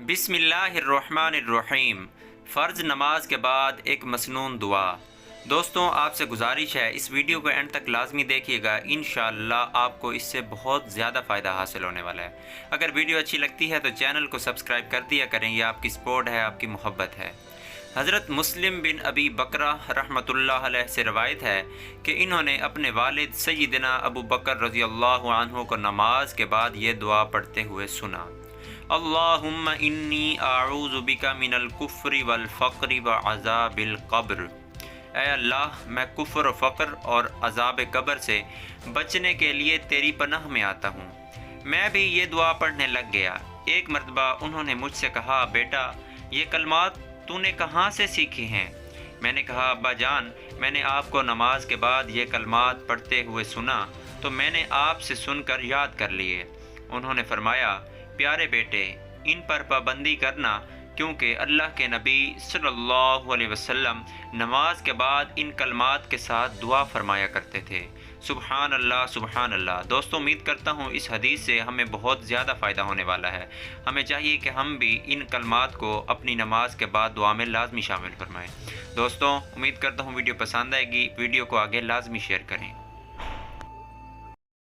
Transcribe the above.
बिस्मिल्लाहिर्रहमानिर्रहीम। फ़र्ज़ नमाज के बाद एक मसनून दुआ। दोस्तों, आपसे गुजारिश है इस वीडियो को एंड तक लाजमी देखिएगा। इंशाअल्लाह आपको इससे बहुत ज़्यादा फ़ायदा हासिल होने वाला है। अगर वीडियो अच्छी लगती है तो चैनल को सब्सक्राइब कर दिया करें, यह आपकी सपोर्ट है, आपकी मोहब्बत है। हज़रत मुस्लिम बिन अबी बकरा रहमतुल्लाह अलैह से रवायत है कि इन्होंने अपने वालिद सय्यदना अबू बकर रज़ियल्लाहु अन्हु को नमाज के बाद ये दुआ पढ़ते हुए सुना। अल्लाहुम्मा इन्नी आऊज़ु बिका मिनल कुफ्रि वल फ़क्रि व अज़ाबिल क़ब्र। ऐ अल्लाह, मैं कुफ्र व फ़क्र और अज़ाब कब्र से बचने के लिए तेरी पनाह में आता हूँ। मैं भी ये दुआ पढ़ने लग गया। एक मरतबा उन्होंने मुझसे कहा, बेटा ये कलमात तूने कहाँ से सीखे हैं? मैंने कहा, अब्बा जान, मैंने आपको नमाज के बाद ये कलमात पढ़ते हुए सुना तो मैंने आपसे सुनकर याद कर लिए। उन्होंने फरमाया, प्यारे बेटे, इन पर पाबंदी करना, क्योंकि अल्लाह के नबी सल्लल्लाहु अलैहि वसल्लम नमाज के बाद इन कलमात के साथ दुआ फरमाया करते थे। सुबहान अल्लाह, सुबहान अल्लाह। दोस्तों, उम्मीद करता हूँ इस हदीस से हमें बहुत ज़्यादा फ़ायदा होने वाला है। हमें चाहिए कि हम भी इन कलमात को अपनी नमाज के बाद दुआ में लाजमी शामिल फरमाएँ। दोस्तों, उम्मीद करता हूँ वीडियो पसंद आएगी। वीडियो को आगे लाजमी शेयर करें।